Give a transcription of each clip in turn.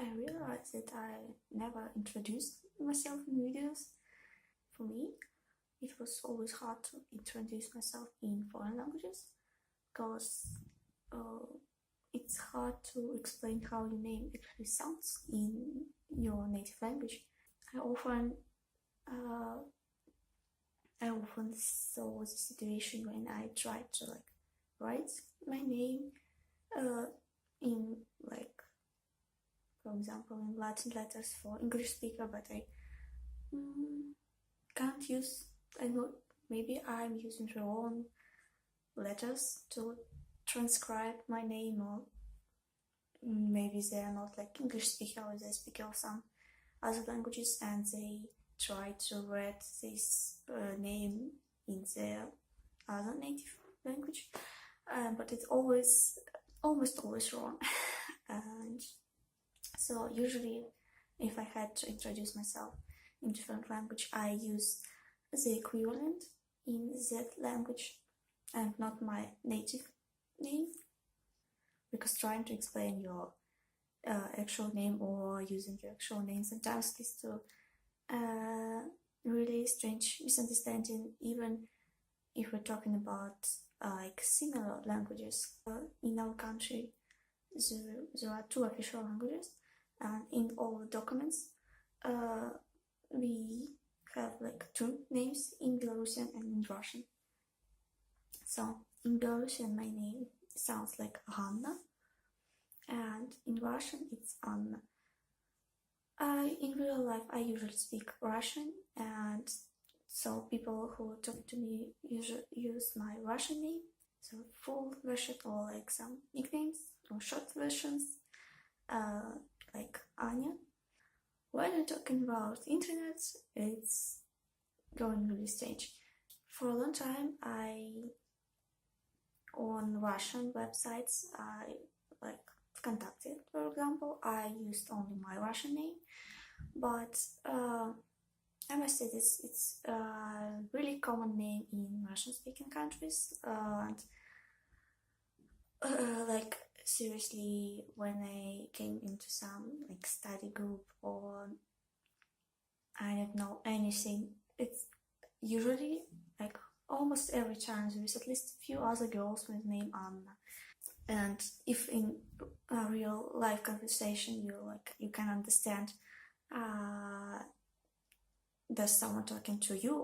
I realized that I never introduced myself in videos. For me, it was always hard to introduce myself in foreign languages because it's hard to explain how your name actually sounds in your native language. I often saw the situation when I tried to write my name in for example in Latin letters for English speaker, but I can't use. I know maybe I'm using the wrong letters to transcribe my name, or maybe they are not like English speaker, or they speak of some other languages and they try to read this name in their other native language, but it's almost always wrong. And so usually if I had to introduce myself in different language, I use the equivalent in that language and not my native name, because trying to explain your actual name or using your actual name sometimes leads to really strange misunderstanding, even if we're talking about similar languages. In our country there are 2 official languages, and in all the documents we have 2 names, in Belarusian and in Russian. So in Belarusian my name sounds like Hanna, and in Russian it's Anna. In real life I usually speak Russian, and so people who talk to me usually use my Russian name, so full version, or some nicknames or short versions, like Anya. When I'm talking about internet, it's going really strange. For a long time, on Russian websites, Vkontakte, for example, I used only my Russian name, but I must say it's a really common name in Russian-speaking countries, and seriously, when I came into some study group or I don't know anything, it's usually almost every time there is at least a few other girls with the name Anna. And if in a real life conversation you can understand there's someone talking to you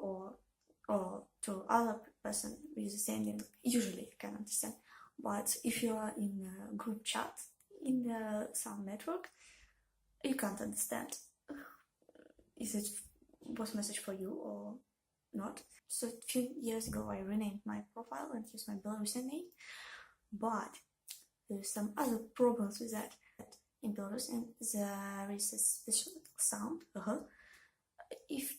or to other person with the same name, usually you can understand. But if you are in a group chat in some network, you can't understand. Is it was message for you or not? So a few years ago I renamed my profile and used my Belarusian name, but there's some other problems with that. In Belarusian there is a special sound, if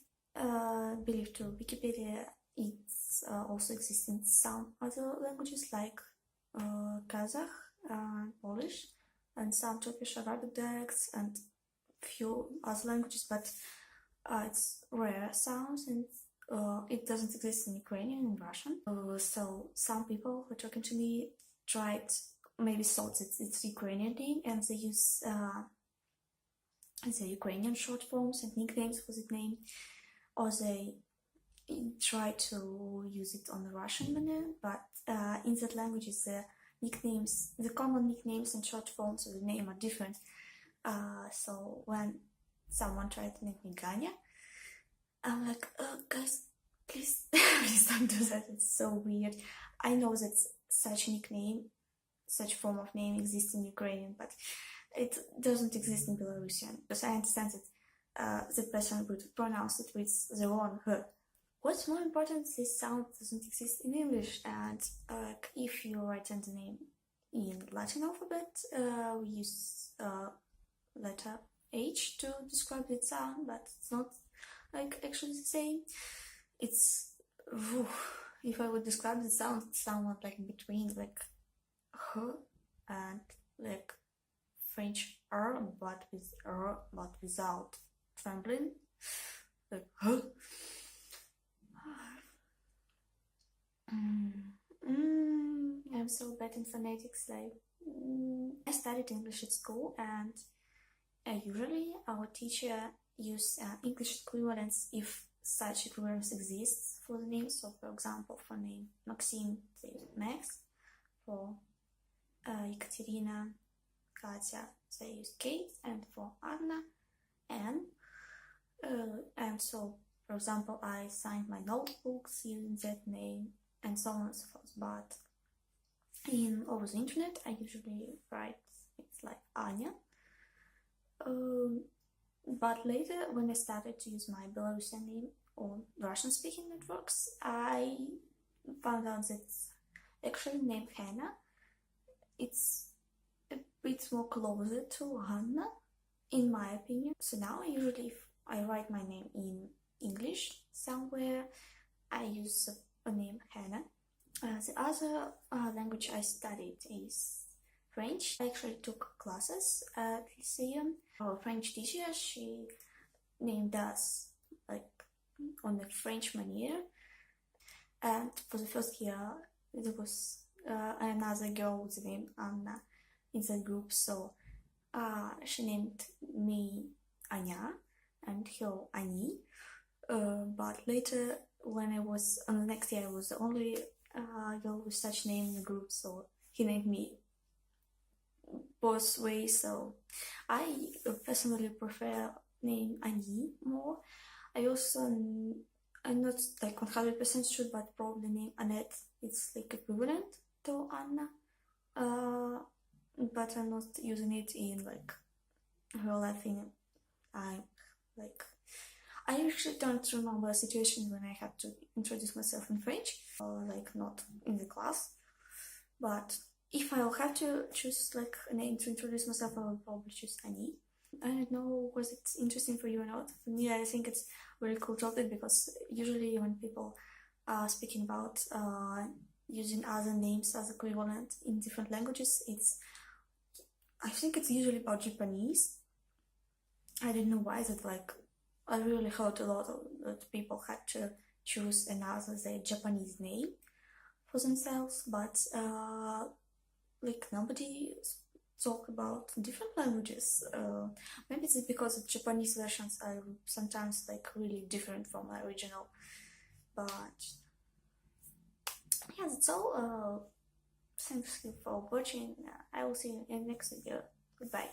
believed to Wikipedia, it's also exists in some other languages like Kazakh and Polish, and some Turkish Arabic dialects and few other languages, but it's rare sounds, and it doesn't exist in Ukrainian and Russian. So some people who are talking to me maybe thought it's Ukrainian name, and they use the Ukrainian short forms and nicknames for the name, or they try to use it on the Russian manner, but in that language the common nicknames and short forms of the name are different. So when someone tried to name me Ganya, I'm like, oh guys, please, please don't do that, it's so weird. I know that such form of name exists in Ukrainian, but it doesn't exist in Belarusian, because I understand that the person would pronounce it with the wrong h. What's more important, this sound doesn't exist in English, and if you write the name in Latin alphabet, we use letter H to describe the sound, but it's not actually the same. It's if I would describe the sound, it's somewhat between h and French R, but with R, but without trembling, h. I'm so bad in phonetics. I studied English at school, and I usually our teacher use English equivalents if such equivalence exists for the name. So, for example, for name Maxim, they use Max. For Ekaterina, Katya, they use Kate, and for Anna, Anne. And so, for example, I signed my notebooks using that name, and so on and so forth. But over the internet, I usually write it's like Anya. But later, when I started to use my Belarusian name on Russian-speaking networks, I found out that actually name Hannah, it's a bit more closer to Hanna, in my opinion. So now, usually, if I write my name in English somewhere, I use a name Hannah. The other language I studied is French. I actually took classes at Lyceum. Our French teacher, she named us like on a French manner. And for the first year, there was another girl with the name Anna in the group. So she named me Anya and her Ani. But later, when I was on the next year, I was the only girl with such name in the group. So he named me both ways. So I personally prefer name Ani more. I also, I'm not like 100% sure, but probably name Annette it's like equivalent to Anna, but I'm not using it in like real life. I actually don't remember a situation when I had to introduce myself in French, like not in the class. But if I'll have to choose like a name to introduce myself, I will probably choose Annie. I don't know, was it interesting for you or not? For me, I think it's a very cool topic because usually when people are speaking about using other names as equivalent in different languages, I think it's usually about Japanese. I don't know why that like I really heard a lot that people had to choose another their Japanese name for themselves, but like nobody talk about different languages. Maybe it's because the Japanese versions are sometimes like really different from the original. But yeah, that's all. Thanks you for watching. I will see you in the next video. Goodbye.